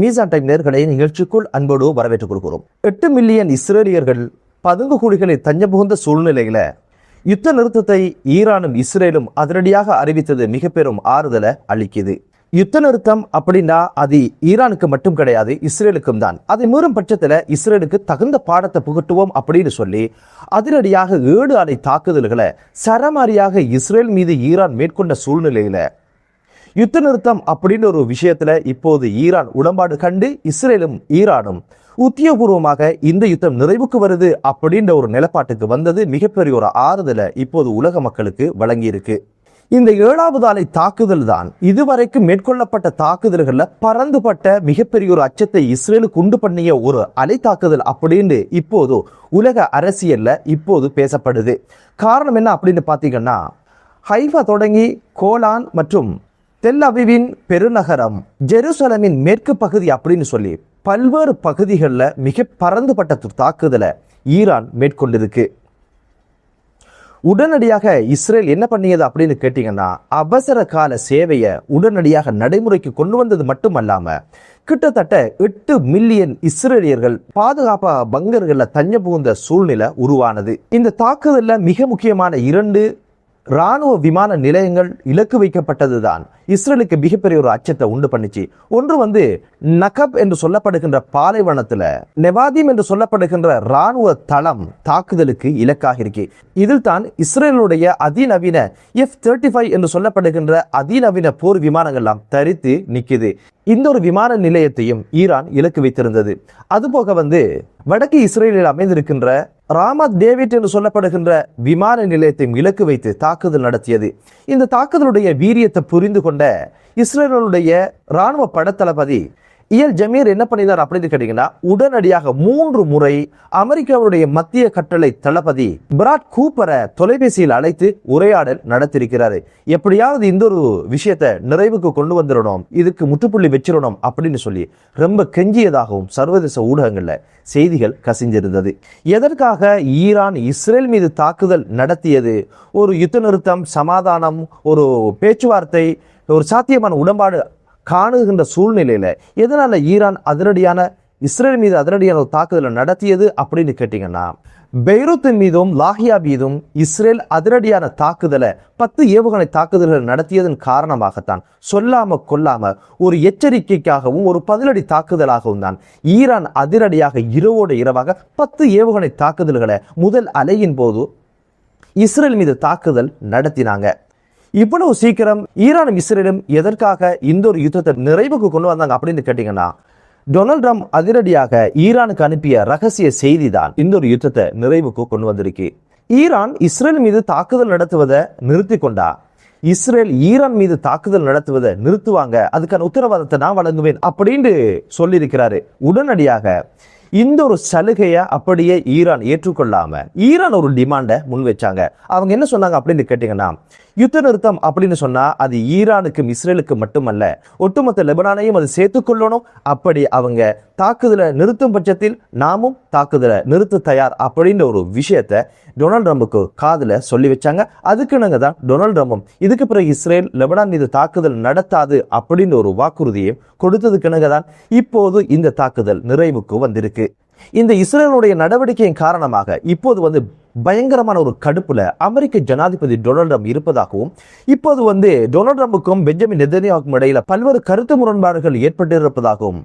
மீசான் டைம் நேர்களை நிகழ்ச்சிக்குள் அன்போடு வரவேற்றுக் கொள்கிறோம். 8 மில்லியன் இஸ்ரேலியர்கள் பதுங்கு குழிகளில் தஞ்சம் புகுந்த சூழ்நிலையில யுத்த நிறுத்தத்தை ஈரானும் இஸ்ரேலும் அதிரடியாக அறிவித்தது மிக பெரும் ஆறுதலை அளிக்குது. யுத்த நிறுத்தம் அப்படின்னா அது ஈரானுக்கு மட்டும் கிடையாது, இஸ்ரேலுக்கும் தான். அதை மீறும் பட்சத்துல இஸ்ரேலுக்கு தகுந்த பாடத்தை புகட்டுவோம் அப்படின்னு சொல்லி அதிரடியாக 7 அலை தாக்குதல்களை சரமாரியாக இஸ்ரேல் மீது ஈரான் மேற்கொண்ட சூழ்நிலையில யுத்த நிறுத்தம் அப்படின்னு ஒரு விஷயத்துல இப்போது ஈரான் உடன்பாடு கண்டு இஸ்ரேலும் ஈரானும் உத்தியோகபூர்வமாக இந்த யுத்தம் நிறைவுக்கு வருது அப்படின்ற ஒரு நிலப்பாட்டுக்கு வந்தது மிகப்பெரிய ஒரு ஆறுதலை இப்போது உலக மக்களுக்கு வழங்கியிருக்கு. இந்த 7வது அலை தாக்குதல் தான் இதுவரைக்கும் மேற்கொள்ளப்பட்ட தாக்குதல்கள்ல பறந்துபட்ட மிகப்பெரிய ஒரு அச்சத்தை இஸ்ரேலுக்கு உண்டு பண்ணிய ஒரு அலை தாக்குதல் அப்படின்னு இப்போது உலக அரசியல்ல இப்போது பேசப்படுது. காரணம் என்ன அப்படின்னு பாத்தீங்கன்னா, ஹைஃபா தொடங்கி கோலான் மற்றும் தெல் அவிவின் பெருநகரம் ஜெருசலமின் மேற்கு பகுதி அப்படின்னு சொல்லி பல்வேறு பகுதிகளில் மிக பறந்துபட்ட தாக்குதலை ஈரான் மேற்கொண்டிருக்கு. உடனடியாக இஸ்ரேல் என்ன பண்ணியது அப்படின்னு கேட்டீங்கன்னா, அவசர கால சேவையை உடனடியாக நடைமுறைக்கு கொண்டு வந்தது மட்டுமல்லாம கிட்டத்தட்ட 8 மில்லியன் இஸ்ரேலியர்கள் பாதுகாப்பு பங்கர்களில் தஞ்சம் புகுந்த சூழ்நிலை உருவானது. இந்த தாக்குதலில் மிக முக்கியமான 2 இராணுவ விமான நிலையங்கள் இலக்கு வைக்கப்பட்டதுதான் இஸ்ரேலுக்கு மிகப்பெரிய ஒரு அச்சத்தை உண்டு பண்ணிச்சு. ஒன்று நகப் என்று சொல்லப்படுகின்ற பாலைவனத்துல நெவாதீம் என்று சொல்லப்படுகின்ற இராணுவ தளம் தாக்குதலுக்கு இலக்காக இருக்கு. இதில் தான் இஸ்ரேலுடைய அதிநவீன F-35 என்று சொல்லப்படுகின்ற அதிநவீன போர் விமானங்கள்லாம் தரித்து நிக்குது. இந்த ஒரு விமான நிலையத்தையும் ஈரான் இலக்கு வைத்திருந்தது. அதுபோக வடக்கு இஸ்ரேலில் அமைந்திருக்கின்ற ராமத் டேவிட் என்று சொல்லப்படுகின்ற விமான நிலையத்தையும் இலக்கு வைத்து தாக்குதல் நடத்தியது. இந்த தாக்குதலுடைய வீரியத்தை புரிந்து கொண்ட இஸ்ரேலுடைய இராணுவ படத்தளபதி இயல் ஜமீர் என்ன பண்ணினார் அப்படின்னு கேட்டீங்கன்னா, உடனடியாக 3 முறை அமெரிக்காவுடைய மத்திய கட்டளை தளபதி பிராட் கூப்பரை தொலைபேசியில் அழைத்து உரையாடல் நடத்திருக்கிறாரு. எப்படியாவது இந்த ஒரு விஷயத்தை நிறைவுக்கு கொண்டு வந்துடணும், இதுக்கு முற்றுப்புள்ளி வச்சிடணும் அப்படின்னு சொல்லி ரொம்ப கெஞ்சியதாகவும் சர்வதேச ஊடகங்கள்ல செய்திகள் கசிஞ்சிருந்தது. எதற்காக ஈரான் இஸ்ரேல் மீது தாக்குதல் நடத்தியது? ஒரு யுத்த நிறுத்தம், சமாதானம், ஒரு பேச்சுவார்த்தை, ஒரு சாத்தியமான உடன்பாடு காணுகின்ற சூழ்நிலையில எதனால ஈரான் இஸ்ரேல் மீது அதிரடியான ஒரு தாக்குதலை நடத்தியது அப்படின்னு கேட்டீங்கன்னா, பெய்ரூத்தின் மீதும் லாஹியா மீதும் இஸ்ரேல் அதிரடியான தாக்குதலை 10 ஏவுகணை தாக்குதல்கள் நடத்தியதன் காரணமாகத்தான் சொல்லாம கொல்லாம ஒரு எச்சரிக்கைக்காகவும் ஒரு பதிலடி தாக்குதலாகவும் தான் ஈரான் அதிரடியாக இரவோடு இரவாக 10 ஏவுகணை தாக்குதல்களை முதல் அலையின் போது இஸ்ரேல் மீது தாக்குதல் நடத்தினாங்க. இவ்வளவு சீக்கிரம் ஈரானும் இஸ்ரேலும் எதற்காக இந்த ஒரு யுத்தத்தை நிறைவுக்கு கொண்டு வந்தாங்க அப்படின்னு கேட்டீங்கன்னா, டொனால்ட் ட்ரம்ப் அதிரடியாக ஈரானுக்கு அனுப்பிய ரகசிய செய்தி தான் இந்த ஒரு யுத்தத்தை நிறைவுக்கு கொண்டு வந்திருக்கு. ஈரான் இஸ்ரேல் மீது தாக்குதல் நடத்துவதை நிறுத்தி கொண்டா இஸ்ரேல் ஈரான் மீது தாக்குதல் நடத்துவதை நிறுத்துவாங்க, அதுக்கான உத்தரவாதத்தை நான் வழங்குவேன் அப்படின்னு சொல்லியிருக்கிறாரு. உடனடியாக இந்த ஒரு சலுகையை அப்படியே ஈரான் ஏற்றுக்கொள்ளாம ஈரான் ஒரு டிமாண்டை முன் வச்சாங்க. அவங்க என்ன சொன்னாங்க அப்படின்னு கேட்டீங்கன்னா, யுத்த நிறுத்தம் அப்படின்னு சொன்னா அது ஈரானுக்கும் இஸ்ரேலுக்கு மட்டுமல்ல, ஒட்டுமொத்த லெபனானையும் அது சேர்த்துக்கொள்ளணும். அப்படி அவங்க தாக்குதலை நிறுத்தும் பட்சத்தில் நாமும் தாக்குதலை நிறுத்த தயார் அப்படின்ற ஒரு விஷயத்த டொனால்ட் ட்ரம்புக்கு காதுல சொல்லி வச்சாங்க. அதுக்குன்னு தான் டொனால்ட் ட்ரம்பும் இதுக்கு பிறகு இஸ்ரேல் லெபனான் மீது தாக்குதல் நடத்தாது அப்படின்ற ஒரு வாக்குறுதியை கொடுத்ததுக்குன்னு தான் இப்போது இந்த தாக்குதல் நிறைவுக்கு வந்திருக்கு. இந்த இஸ்ரேலுடைய நடவடிக்கையின் காரணமாக இப்போது பயங்கரமான ஒரு கடுப்புல அமெரிக்க ஜனாதிபதி டொனால்ட் ட்ரம்ப் இருப்பதாகவும், இப்போது டொனால்ட் ட்ரம்புக்கும் பெஞ்சமின் நெதன்யாஹுக்கும் இடையில பல்வேறு கருத்து முரண்பாடுகள் ஏற்பட்டிருப்பதாகவும்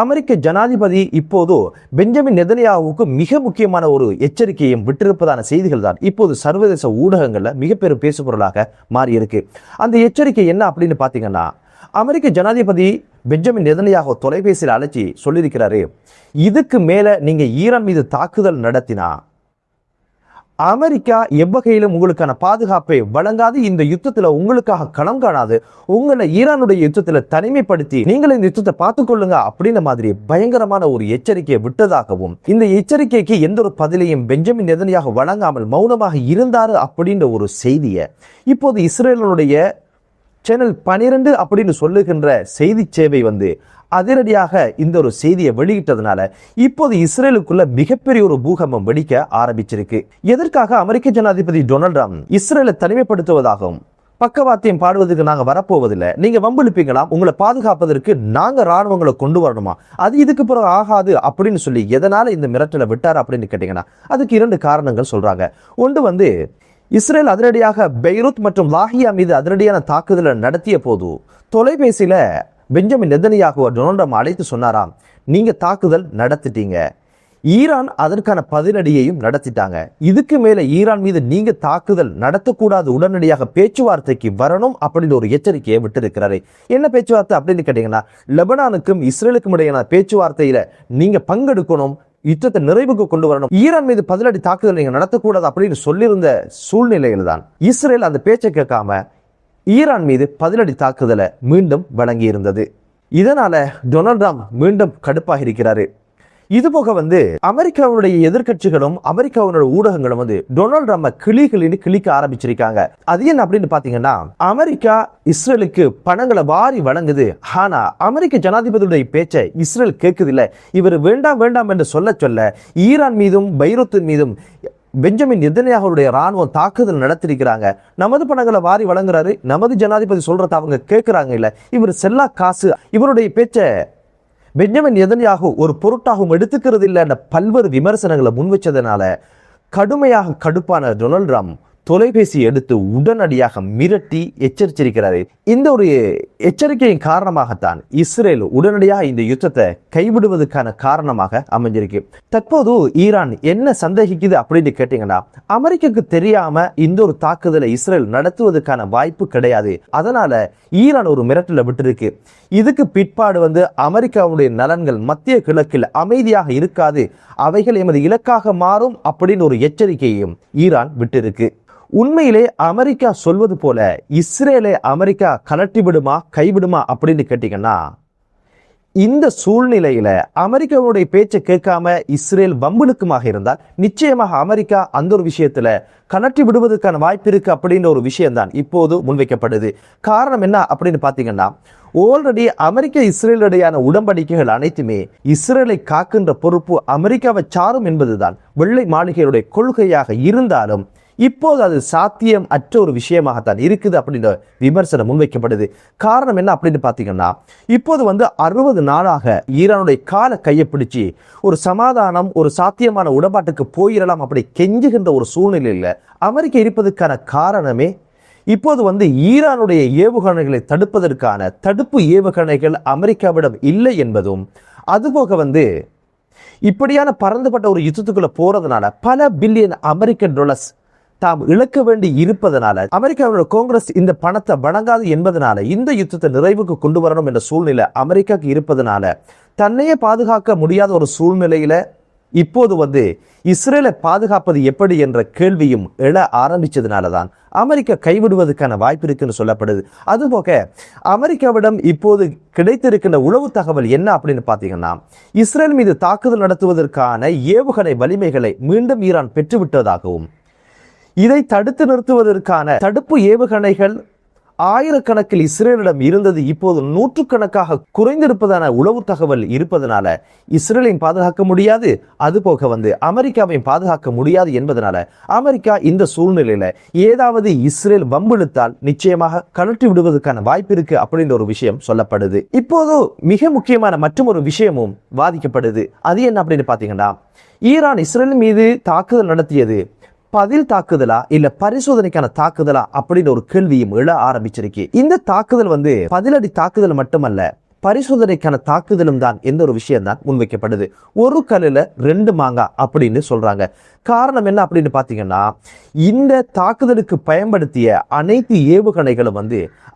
அமெரிக்க ஜனாதிபதி இப்போது பெஞ்சமின் நெதன்யாஹுவுக்கு மிக முக்கியமான ஒரு எச்சரிக்கையும் விட்டிருப்பதான செய்திகள் தான் இப்போது சர்வதேச ஊடகங்கள்ல மிக பெரும் பேசுபொருளாக மாறியிருக்கு. அந்த எச்சரிக்கை என்ன அப்படின்னு பாத்தீங்கன்னா, அமெரிக்க ஜனாதிபதி பெஞ்சமின் நெதன்யாஹு தொலைபேசியில் அழைச்சி சொல்லியிருக்கிறாரு, இதுக்கு மேல நீங்க ஈரான் மீது தாக்குதல் நடத்தினா அமெரிக்கா எவ்வகையிலும் உங்களுக்கான பாதுகாப்பை வழங்காது, இந்த யுத்தத்துல உங்களுக்காக களம் காணாது, உங்களை ஈரானுடைய யுத்தத்துல தனிமைப்படுத்தி நீங்கள் இந்த யுத்தத்தை பார்த்துக்கொள்ளுங்க அப்படின்ற மாதிரி பயங்கரமான ஒரு எச்சரிக்கையை விட்டதாகவும், இந்த எச்சரிக்கைக்கு எந்த ஒரு பதிலையும் பெஞ்சமின் நெதன்யாஹு வழங்காமல் மௌனமாக இருந்தாரு அப்படின்ற ஒரு செய்தியை இப்போது இஸ்ரேலுடைய சேனல் 12 அப்படின்னு சொல்லுகின்ற செய்தி சேவை அதிரடியாக இந்த ஒரு செய்தியை வெளியிட்டதுனால இப்போது இஸ்ரேலுக்குள்ள மிகப்பெரிய ஒரு பூகம்பம் வெடிக்க ஆரம்பிச்சிருக்கு. எதற்காக அமெரிக்க ஜனாதிபதி டொனால்ட் ட்ரம்ப் இஸ்ரேலை தனிமைப்படுத்துவதாகவும் பக்கவாத்தியம் பாடுவதற்கு நாங்க வரப்போவதில்லை, நீங்க வம்பிழுப்பீங்களா, உங்களை பாதுகாப்பதற்கு நாங்க ராணுவங்களை கொண்டு வரணுமா, அது இதுக்கு பிறகு ஆகாது அப்படின்னு சொல்லி எதனால இந்த மிரட்டலை விட்டார் அப்படின்னு கேட்டீங்கன்னா அதுக்கு 2 காரணங்கள் சொல்றாங்க. ஒன்று இஸ்ரேல் அதிரடியாக பெய்ரூத் மற்றும் லாஹியா மீது அதிரடியான தாக்குதலை நடத்திய போது தொலைபேசியில பெஞ்சமின் நெதன்யாகுவை டொனால்ட் ட்ரம்ப் அழைத்து சொன்னாராம், நீங்க தாக்குதல் நடத்திட்டீங்க, ஈரான் அதற்கான பதிலடியையும் நடத்திட்டாங்க, இதுக்கு மேல ஈரான் மீது நீங்க தாக்குதல் நடத்தக்கூடாது, உடனடியாக பேச்சுவார்த்தைக்கு வரணும் அப்படின்னு ஒரு எச்சரிக்கையை விட்டிருக்கிறாரு. என்ன பேச்சுவார்த்தை அப்படின்னு கேட்டீங்கன்னா லெபனானுக்கும் இஸ்ரேலுக்கும் இடையான பேச்சுவார்த்தையில நீங்க பங்கெடுக்கணும், யுத்தத்தை நிறைவுக்கு கொண்டு வரணும், ஈரான் மீது பதிலடி தாக்குதல் நீங்க நடத்தக்கூடாது அப்படின்னு சொல்லியிருந்த சூழ்நிலையில் தான் இஸ்ரேல் அந்த பேச்சை கேட்காம ஈரான் மீது பதிலடி தாக்குதலை மீண்டும் வழங்கி இருந்தது. இதனால டொனால்ட் ட்ரம்ப் மீண்டும் கடுப்பாக இருக்கிறாரு. இது போக அமெரிக்காவுடைய எதிர்கட்சிகளும் அமெரிக்காவுடைய ஊடகங்களும் டொனால்ட் ட்ரம்பை கிளிக்க ஆரம்பிச்சிருக்காங்க. அது என்ன அப்படின்னு பாத்தீங்கன்னா, அமெரிக்கா இஸ்ரேலுக்கு பணங்களை வாரி வழங்குது, ஆனா அமெரிக்க ஜனாதிபதியுடைய பேச்சை இஸ்ரேல் கேட்குது இல்ல, இவர் வேண்டாம் வேண்டாம் என்று சொல்ல ஈரான் மீதும் பைரூத்தின் மீதும் பெஞ்சமின் நெதன்யாகுவுடைய ராணுவம் தாக்குதல் நடத்திருக்கிறாங்க. நமது பணங்களை வாரி வழங்குறாரு, நமது ஜனாதிபதி சொல்றத அவங்க கேட்கிறாங்க இல்ல, இவர் செல்லா காசு, இவருடைய பேச்சை பெஞ்சமின் நெதன்யாகு ஒரு பொருட்டாகவும் எடுத்துக்கிறது இல்லை என்ற பல்வேறு விமர்சனங்களை முன்வச்சதுனால கடுமையாக கடுப்பான டொனால்ட் ட்ரம்ப் தொலைபேசி எடுத்து உடனடியாக மிரட்டி எச்சரிச்சிருக்கிறாரு. இந்த ஒரு எச்சரிக்கையின் காரணமாகத்தான் இஸ்ரேல் உடனடியாக இந்த யுத்தத்தை கைவிடுவதற்கான காரணமாக அமைஞ்சிருக்கு. தற்போது ஈரான் என்ன சந்தேகிக்குது அப்படின்னு கேட்டீங்கன்னா, அமெரிக்காவுக்கு தெரியாம இந்த ஒரு தாக்குதலை இஸ்ரேல் நடத்துவதற்கான வாய்ப்பு கிடையாது, அதனால ஈரான் ஒரு மிரட்டலை விட்டுருக்கு. இதுக்கு பிற்பாடு அமெரிக்காவுடைய நலன்கள் மத்திய கிழக்கில் அமைதியாக இருக்காது, அவைகள் எமது இலக்காக மாறும் அப்படின்னு ஒரு எச்சரிக்கையையும் ஈரான் விட்டிருக்கு. உண்மையிலே அமெரிக்கா சொல்வது போல இஸ்ரேலை அமெரிக்கா கலட்டி விடுமா கைவிடுமா அப்படின்னு கேட்டீங்கன்னா, இந்த சூழ்நிலையில அமெரிக்காவுடைய பேச்சை கேட்காம இஸ்ரேல் வம்பிழுக்குமாக இருந்தால் நிச்சயமாக அமெரிக்கா அந்த ஒரு விஷயத்துல கலட்டி விடுவதற்கான வாய்ப்பு இருக்கு அப்படின்ற ஒரு விஷயம்தான் இப்போது முன்வைக்கப்படுது. காரணம் என்ன அப்படின்னு பாத்தீங்கன்னா, ஆல்ரெடி அமெரிக்க இஸ்ரேலுடையான உடன்படிக்கைகள் அனைத்துமே இஸ்ரேலை காக்கின்ற பொறுப்பு அமெரிக்காவை சாரும் என்பதுதான் வெள்ளை மாளிகையுடைய கொள்கையாக இருந்தாலும் இப்போது அது சாத்தியம் அற்ற ஒரு விஷயமாகத்தான் இருக்குது அப்படின்ற விமர்சனம் முன்வைக்கப்படுது. காரணம் என்ன அப்படின்னு பாத்தீங்கன்னா, இப்போது 60 நாளாக ஈரானுடைய கால கையை பிடிச்சி ஒரு சமாதானம், ஒரு சாத்தியமான உடன்பாட்டுக்கு போயிடலாம் அப்படி கெஞ்சுகின்ற ஒரு சூழ்நிலையில் அமெரிக்கா இருப்பதற்கான காரணமே இப்போது ஈரானுடைய ஏவுகணைகளை தடுப்பதற்கான தடுப்பு ஏவுகணைகள் அமெரிக்காவிடம் இல்லை என்பதும், அதுபோக இப்படியான பறந்துபட்ட ஒரு யுத்தத்துக்குள்ள போறதுனால பல பில்லியன் அமெரிக்கன் டாலர்ஸ் தாம் இழக்க வேண்டி இருப்பதனால அமெரிக்காவோட காங்கிரஸ் இந்த பணத்தை வழங்காது என்பதனால இந்த யுத்தத்தை நிறைவுக்கு கொண்டு வரணும் என்ற சூழ்நிலை அமெரிக்காவுக்கு இருப்பதனால தன்னையே பாதுகாக்க முடியாத ஒரு சூழ்நிலையில இப்போது இஸ்ரேலை பாதுகாப்பது எப்படி என்ற கேள்வியும் எழ ஆரம்பிச்சதுனாலதான் அமெரிக்கா கைவிடுவதற்கான வாய்ப்பு இருக்குன்னு சொல்லப்படுது. அதுபோக அமெரிக்காவிடம் இப்போது கிடைத்திருக்கின்ற உளவு தகவல் என்ன அப்படின்னு பாத்தீங்கன்னா, இஸ்ரேல் மீது தாக்குதல் நடத்துவதற்கான ஏவுகணை வலிமைகளை மீண்டும் ஈரான் பெற்றுவிட்டதாகவும், இதை தடுத்து நிறுத்துவதற்கான தடுப்பு ஏவுகணைகள் ஆயிரக்கணக்கில் இஸ்ரேலிடம் இருந்தது இப்போது நூற்றுக்கணக்காக குறைந்திருப்பதான உளவு தகவல் இருப்பதனால இஸ்ரேலையும் பாதுகாக்க முடியாது, அதுபோக அமெரிக்காவையும் பாதுகாக்க முடியாது என்பதனால அமெரிக்கா இந்த சூழ்நிலையில ஏதாவது இஸ்ரேல் வம்பிழுத்தால் நிச்சயமாக கலட்டி விடுவதற்கான வாய்ப்பு இருக்கு அப்படின்ற ஒரு விஷயம் சொல்லப்படுது. இப்போது மிக முக்கியமான மற்றும் ஒரு விஷயமும் வாதிக்கப்படுது. அது என்ன அப்படின்னு பாத்தீங்கன்னா, ஈரான் இஸ்ரேல் மீது தாக்குதல் நடத்தியது பதில் தாக்குதலா இல்ல பரிசோதனைக்கான தாக்குதலா அப்படின்னு ஒரு கேள்வியும் எழ ஆரம்பிச்சிருக்கு. இந்த தாக்குதல் பதிலடி தாக்குதல் மட்டுமல்ல, பரிசோதனைக்கான தாக்குதலும் தான் எந்த ஒரு விஷயம் தான் முன்வைக்கப்படுது. ஒரு கல்லுல 2 மாங்காய் அப்படின்னு சொல்றாங்க. காரணம் என்ன அப்படின்னு பாத்தீங்கன்னா, இந்த தாக்குதலுக்கு பயன்படுத்திய அனைத்து ஏவுகணைகளும்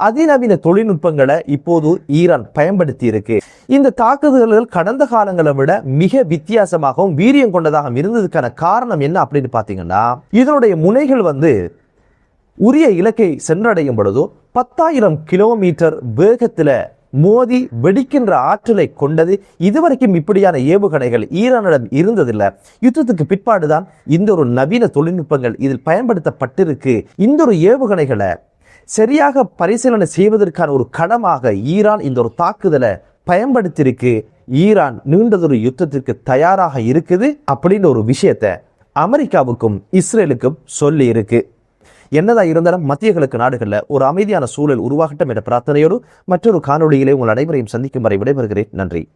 அதிநவீன தொழில்நுட்பங்களை இப்போது ஈரான் பயன்படுத்தி இருக்கு. இந்த தாக்குதல்கள் கடந்த காலங்களை விட மிக வித்தியாசமாகவும் வீரியம் கொண்டதாக இருந்ததுக்கான காரணம் என்ன அப்படின்னு பாத்தீங்கன்னா, இதனுடைய முனைகள் உரிய இலக்கை சென்றடையும் பொழுது 10,000 கிலோமீட்டர் வேகத்துல மோதி வெடிக்கின்ற ஆற்றலை கொண்டது. இதுவரைக்கும் இப்படியான ஏவுகணைகள் ஈரானிடம் இருந்ததில்லை. யுத்தத்துக்கு பிற்பாடுதான் இந்த ஒரு நவீன தொழில்நுட்பங்கள் இதில் பயன்படுத்தப்பட்டிருக்கு. இந்த ஒரு ஏவுகணைகளை சரியாக பரிசீலனை செய்வதற்கான ஒரு களமாக ஈரான் இந்த ஒரு தாக்குதலை பயன்படுத்தியிருக்கு. ஈரான் நீண்டதொரு யுத்தத்திற்கு தயாராக இருக்குது அப்படின்னு ஒரு விஷயத்தை அமெரிக்காவுக்கும் இஸ்ரேலுக்கும் சொல்லி இருக்கு. என்னதான் இருந்தாலும் மத்திய கிழக்கு நாடுகளில் ஒரு அமைதியான சூழல் உருவாகட்டும் என்ற பிரார்த்தனையோடு மற்றொரு காணொளியிலே உங்கள் அனைவரையும் சந்திக்கும் வரை விடைபெறுகிறேன். நன்றி.